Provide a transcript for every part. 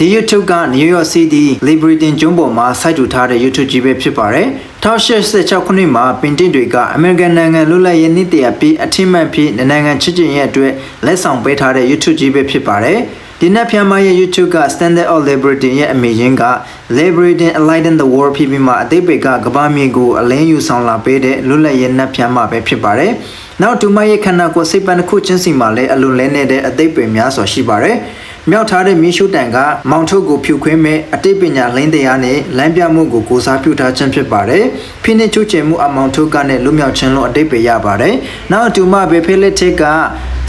ဒီ YouTube က New York City Liberating ကျွန်းပေါ်မှာစိုက်ထူထားတဲ့ YouTube ကြီးပဲဖြစ်ပါတယ်1886ခုနှစ်မှာပင်တင်တွေက American နိုင်ငံလွတ်လပ်ရေးနှစ်တရာပြည့်အထိမ်းအမှတ်ဖြစ်နိုင်ငံချစ်ကြည်ရေးအတွက်လက်ဆောင်ပေးထားတဲ့ YouTube ကြီးပဲဖြစ်ပါတယ်ဒီနက်ဖြန်မရဲ့ YouTube က Standard of Liberating ရဲ့အမေရင်းက Liberating Enlighten the World ဖြစ်ပြီးမှအသေးပေကကမ္ဘာမြေကိုအလင်းယူဆောင်လာပေးတဲ့လွတ်လပ်ရေးနက်ဖြန်မပဲဖြစ်ပါတယ်နောက်တူမရဲ့ခန္ဓာကိုယ်စိတ်ပန်းတစ်ခုချင်းစီမှာလည်းအလွန်လဲနေတဲ့အသေးပေများစွာရှိပါတယ်မြောက်ထားတဲ့မီးရှို့တန်ကမောင်ထုတ်ကိုဖြူခွင်းမဲ့အတိတ်ပညာလိမ့်တရားနဲ့လမ်းပြမှုကိုကိုစားပြုထားခြင်းဖြစ်ပါတယ်။ဖိနှိပ်ချုပ်ချယ်မှုအမောင်ထုတ်ကနဲ့လွတ်မြောက်ခြင်းလို့အတိတ်ပဲရပါတယ်။နောက်အတူမဘေဖေလက်ထက်က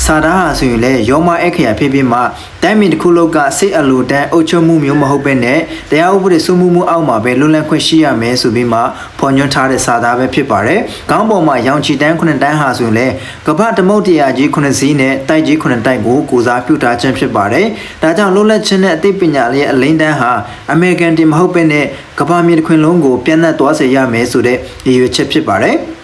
စာသားဟာဆိုရင်လည်းယောမအခရာဖြစ်ပြီးမှတိုင်းပြည်တစ်ခုလုံးကစိတ်အလိုတန်းအုပ်ချုပ်မှုမျိုးမဟုတ်ဘဲနဲ့တရားဥပဒေစိုးမိုးမှုအောက်မှာပဲလွတ်လပ်ခွင့်ရှိရမယ်ဆိုပြီးမှဖော်ညွှန်းထားတဲ့စာသားပဲဖြစ်ပါတယ်။ခေါင်းပေါ်မှာရောင်ချီတန်း9တန်းဟာဆိုရင်လည်းကမ္ဘာသမုဒ္ဒရာကြီး9စီးနဲ့တိုက်ကြီး9တိုက်ကိုကိုစားပြုထားခြင်းဖြစ်ပါတယ်။ဒါကြောင့်လွတ်လပ်ခြင်းနဲ့အသိပညာလေးအလိမ့်တန်းဟာအမေရိကန်တင်မဟုတ်ဘဲနဲ့ကမ္ဘာမြေတစ်ခွင်လုံးကိုပြန့်နှံ့သွားစေရမယ်ဆိုတဲ့ရည်ရွယ်ချက်ဖြစ်ပါတယ်။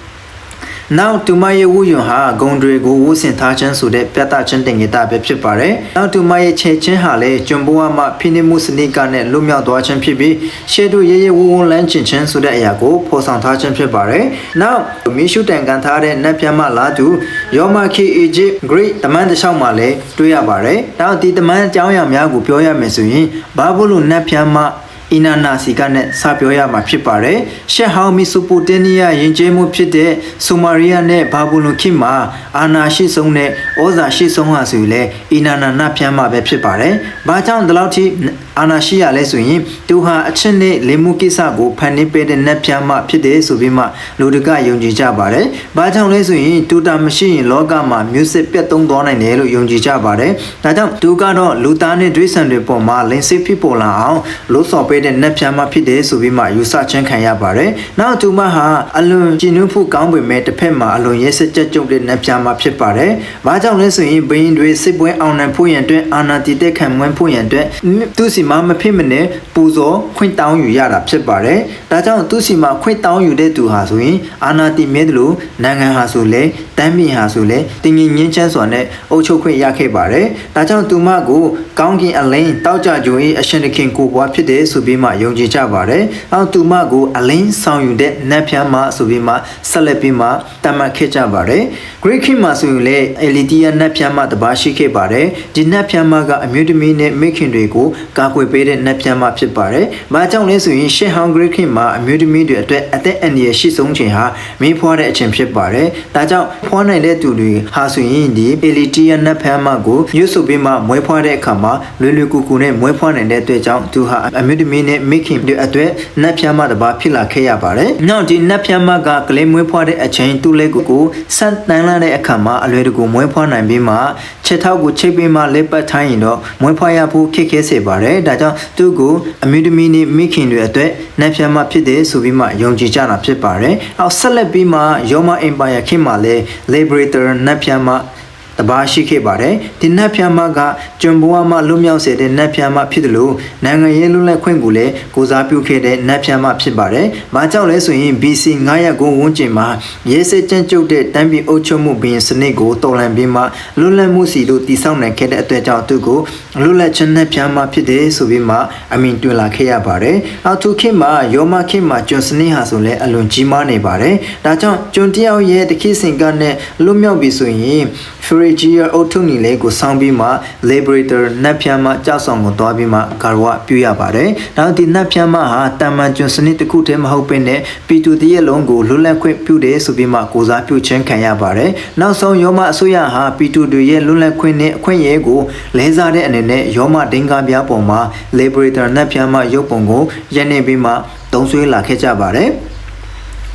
နောက်တူမရဲ့ဝူယွန်ဟာဂုံတွေကိုဝူစင်ထားခြင်းဆိုတဲ့ပြတ်သားခြင်းတင်ဂီတာပဲဖြစ်ပါတယ်။နောက်တူမရဲ့ခြေချင်းဟာလည်းကျွံဘွားမှဖိနှိပ်မှုစနစ်ကနဲ့လွတ်မြောက်သွားခြင်းဖြစ်ပြီးရှေ့တို့ရဲရဲဝူဝွန်လန်းချင်ခြင်းဆိုတဲ့အရာကိုဖော်ဆောင်ထားခြင်းဖြစ်ပါတယ်။နောက်မီရှုတန်ကန်ထားတဲ့နတ်ပြမလာတူယောမခေအီဂျစ်ဂရိတမန်တလျှောက်မှာလည်းတွေ့ရပါတယ်။နောက်ဒီတမန်အကြောင်းအရာများကိုပြောရမယ်ဆိုရင်ဘာဘလို့နတ်ပြမအီနာနာစီကနဲ့စပြောရမှာဖြစ်ပါတယ်။ရှက်ဟောင်းမီဆိုပိုတေးနီးယားယဉ်ကျေးမှုဖြစ်တဲ့ဆိုမာရီယာနဲ့ဘာဘူလွန်ခေတ်မှာအာနာရှိဆုံးတဲ့ဩဇာရှိဆုံးဟာဆိုလေအီနာနာနာဖြန်းမှာပဲဖြစ်ပါတယ်။ဘာကြောင့်ဒီလောက်ထိအာနာရှိရလဲဆိုရင်သူဟာအချင်းနဲ့လေမှုကိစ္စကိုဖန်နေပေးတဲ့နတ်ဖြန်းမှာဖြစ်တယ်ဆိုပြီးမှလူတကယုံကြည်ကြပါတယ်။ဘာကြောင့်လဲဆိုရင်တူတာမရှိရင်လောကမှာမျိုးစစ်ပြတ်သုံးသွားနိုင်တယ်လို့ယုံကြည်ကြပါတယ်။ဒါကြောင့်သူကတော့လူသားနဲ့ဒွိဆန်တွေပေါ်မှာလင်စစ်ဖြစ်ပေါ်လာအောင်လို့ဆော်ပေးတဲ့နတ်ဖြန်းမှာဖြစ်တယ်ဆိုပြီးမှယူဆချင်းခံရပါတယ်။နောက်သူမဟာအလွန်ကျဉ်းနှံ့ဖို့ကောင်းပေမဲ့တစ်ဖက်မှာအလွန်ရဲစက်ကြက်ကြုတ်တဲ့နတ်ဖြန်းမှာဖြစ်ပါတယ်။ဘာကြောင့်လဲဆိုရင်ဘင်းတွေစစ်ပွဲအောင်နိုင်ဖို့ရန်အတွက်အာဏာတည်တဲ့ခံမွန်းဖို့ရန်အတွက်သူစီမှာမဖြစ်မနဲ့ပူဇော်ခွင့်တောင်းယူရတာဖြစ်ပါတယ်။ဒါကြောင့်သူစီမှာခွင့်တောင်းယူတဲ့သူဟာဆိုရင်အာဏာတည်မြဲတယ်လို့နိုင်ငံဟာဆိုလေတမ်းပြည်ဟာဆိုလေတင်ငင်ငင်းချမ်းစွာနဲ့အုပ်ချုပ်ခွင့်ရခဲ့ပါတယ်။ဒါကြောင့်သူမကိုကောင်းကင်အလင်းတောက်ကြကြိုး၏အရှင်တခင်ကိုပွားဖြစ်တယ်ဆိုပြီးမှယုံကြည်ကြပါတယ်။နောက်သူမကိုအလင်းဆောင်ယူတဲ့နတ်ဖြန်းမဆိုပြီးမှဆက်လက်ပြီးမှတမတ်ခဲ့ကြပါတယ်။ Greek ခေတ်မှာဆိုရင်လေအလီတီယာနတ်ဖြန်းမတပါရှိခဲ့ပါတယ်။ဒီနတ်ဖြန်းမကအမျိုးသမီးနဲ့မိခင်တွေကိုကာကွယ်ပေးတဲ့နတ်ဖြန်းမဖြစ်ပါတယ်။ဘာကြောင့်လဲဆိုရင်ရှေ့ဟောင်း Greek ခေတ်မှာအမျိုးသမီးတွေအတွက်အသက်အန္တရာယ်ရှိဆုံးချိန်ဟာမင်းဖွားတဲ့အချိန်ဖြစ်ပါတယ်။ဒါကြောင့်ဖွားနိုင်တဲ့သူတွေဟာဆိုရင်ဒီအလီတီယာနတ်ဖြန်းမကိုမြို့စုပြီးမှမွေးဖွားတဲ့အခါမှာလွယ်လွယ်ကူကူနဲ့မွေးဖွားနိုင်တဲ့အတွက်ကြောင့်သူဟာအမျိုးသမီးနဲ့မိခင်တွေအတွက်နတ်ဖြန်းမတပါဖြစ်လာခဲ့ရပါတယ်။နောက်ဒီနတ်ဖြန်းမကကလေးမွေးဖွားတဲ့အချိန်သူ့လက်ကိုဆန့်တန်းလာတဲ့အခါမှာအလွယ်တကူမွေးဖွားနိုင်ပြီးမှချက်ထောက်ကိုချိတ်ပြီးမှလက်ပတ်ထိုင်းရင်တော့မွေးဖွားရဖို့ခက်ခဲစေပါတယ်။ဒါကြောင့်သူ့ကိုအမျိုးသမီးနဲ့မိခင်တွေအတွက်နတ်ဖြန်းမဖြစ်တယ်ဆိုပြီးမှယုံကြည်ကြတာဖြစ်ပါတယ်။အောက်ဆက်လက်ပြီးမှရောမအင်ပါယာခေတ်မှာလည်း Liberator နတ်ဖြန်းမတပါရှိခဲ့ပါတယ်ဒီနတ်ဖြန်းမကကျွံဘွားမှလွတ်မြောက်စေတဲ့နတ်ဖြန်းမဖြစ်တယ်လို့နိုင်ငံရေးလွတ်လပ်ခွင့်ကိုလည်းကိုစားပြုခဲ့တဲ့နတ်ဖြန်းမဖြစ်ပါတယ်။ဘာကြောင့်လဲဆိုရင် BC 900ခုဝန်းကျင်မှာရဲစက်ကြမ်းကြုတ်တဲ့တမ်းပြည်အုပ်ချုပ်မှုဘီရင်စနစ်ကိုတော်လှန်ပြီးမှလွတ်လပ်မှုစီတို့တည်ဆောက်နိုင်ခဲ့တဲ့အတွက်ကြောင့်သူကိုလွတ်လပ်ခြင်းနတ်ဖြန်းမဖြစ်တယ်ဆိုပြီးမှအမင်တွင်လာခဲ့ရပါတယ်။အောက်သူခေတ်မှာယောမခေတ်မှာကျွံစနစ်ဟာဆိုလည်းအလွန်ကြီးမားနေပါတယ်။ဒါကြောင့်ကျွံတယောက်ရဲ့တခိစင်ကနဲ့လွတ်မြောက်ပြီဆိုရင်Phrygia အုတ်ထုနီလေးကိုဆောင်းပြီးမှ Liberator နတ်ဖြန်းမကြောက်ဆောင်ကိုတွားပြီးမှဂါရဝပြုရပါတယ်။နောက်ဒီနတ်ဖြန်းမဟာတာမန်ကျွန်းစနစ်တစ်ခုတည်းမဟုတ်ဘဲနဲ့ပြည်သူတရက်လုံးကိုလွတ်လပ်ခွင့်ပြုတယ်ဆိုပြီးမှကိုစားပြုခြင်းခံရပါတယ်။နောက်ဆုံးယောမအစိုးရဟာပြည်သူတွေရဲ့လွတ်လပ်ခွင့်နဲ့အခွင့်အရေးကိုလဲစားတဲ့အနေနဲ့ယောမဒင်္ဂါပြားပေါ်မှာ Liberator နတ်ဖြန်းမရုပ်ပုံကိုရနေပြီးမှသုံးဆွဲလာခဲ့ကြပါတယ်။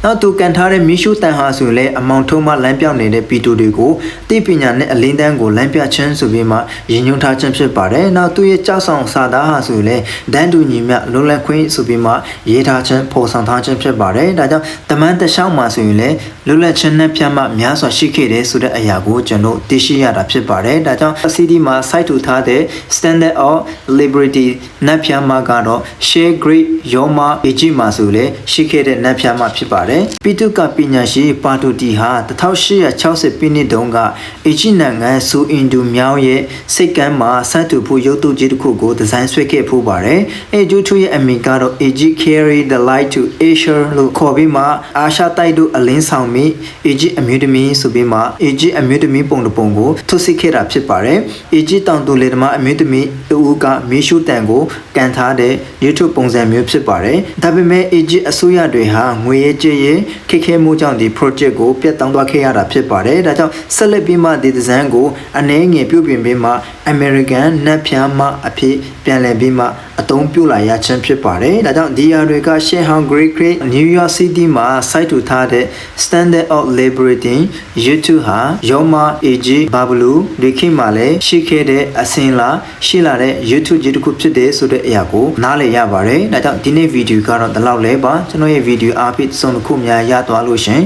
နောက်သူကန်ထားတဲ့မီရှုတန်ဟာဆိုလည်းအမောင်ထုံးမှလမ်းပြောင်းနေတဲ့ပြည်သူတွေကိုတိပညာနဲ့အလင်းတန်းကိုလမ်းပြခြင်းဆိုပြီးမှရည်ညွှန်းထားခြင်းဖြစ်ပါတယ်။နောက်သူရဲ့ကြောက်ဆောင်စာသားဟာဆိုလည်းဒန်းတူညီမြလွန်လပ်ခွင့်ဆိုပြီးမှရေးထားခြင်းဖော်ဆောင်ထားခြင်းဖြစ်ပါတယ်။ဒါကြောင့်တမန်တလျှောက်မှာဆိုရင်လည်းလွတ်လပ်ခြင်းနဲ့ဖြတ်မှများစွာရှိခဲ့တယ်ဆိုတဲ့အရာကိုကျွန်တော်သိရှိရတာဖြစ်ပါတယ်။ဒါကြောင့် CD မှာ site ထူထားတဲ့ Standard of Liberty နတ်ဖြတ်မှကတော့ Share Great ယောမ AG မှာဆိုလည်းရှိခဲ့တဲ့နတ်ဖြတ်မှဖြစ်ပါတယ် ပါတယ်။ပိတုကပညာရှိပါတူတီဟာ1860ပြည့်နှစ်တုန်းကအီဂျစ်နိုင်ငံဆူအင်ဒူမြောင်းရဲ့စိတ်ကမ်းမှာစတူဖို့ရုပ်တုကြီးတစ်ခုကိုဒီဇိုင်းဆွဲခဲ့ဖို့ပါတယ်။အဲYouTubeရဲ့အမည်ကတော့ Egypt Carry the Light to Asia လို့ခေါ်ပြီးမှအာရှတိုက်တို့အလင်းဆောင်ပြီး Egypt အမျိုးသမီးဆိုပြီးမှ Egypt အမျိုးသမီးပုံတစ်ပုံကိုထုတ်စစ်ခဲ့တာဖြစ်ပါတယ်။ Egypt တောင်သူလေသမားအမျိုးသမီးတူကမီရှုတန်ကိုကန်ထားတဲ့ YouTube ပုံစံမျိုးဖြစ်ပါတယ်။ဒါပေမဲ့ Egypt အစိုးရတွေဟာငွေရေးကြေးရေးခက်ခဲမှုကြောင့်ဒီ project ကိုပြတ်တောက်သွားခဲ့ရတာဖြစ်ပါတယ်။ဒါကြောင့်ဆက်လက်ပြီးမှဒီဒီဇိုင်းကိုအနေငယ်ပြုပြင်ပြီးမှ American နက်ဖြန်မှအဖြစ်ပြန်လည်ပြီးမှအသုံးပြုလာရခြင်းဖြစ်ပါတယ်။ဒါကြောင့်ဒီယာတွေကရှယ်ဟောင်ဂရိတ် New York City မှာ site ထူထားတဲ့ Standard of Liberating YouTube ဟာရောမ Egypt ဘာဘလူဒီခေတ်မှာလည်းရှိခဲ့တဲ့အစင်လာရှိလာတဲ့ YouTube ကြီးတစ်ခုဖြစ်တဲ့ဆိုတဲ့အရာကိုနားလည်ရပါတယ်။ဒါကြောင့်ဒီနေ့ဗီဒီယိုကတော့ဒီလောက်လဲပါကျွန်တော်ရဲ့ဗီဒီယိုအားဖြင့်စုံတစ်ခုများရသွားလို့ရှင်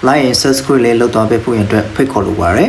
like and subscribe လေးလုပ်သွားပေးဖို့ရန်အတွက်ဖိတ်ခေါ်လိုပါတယ်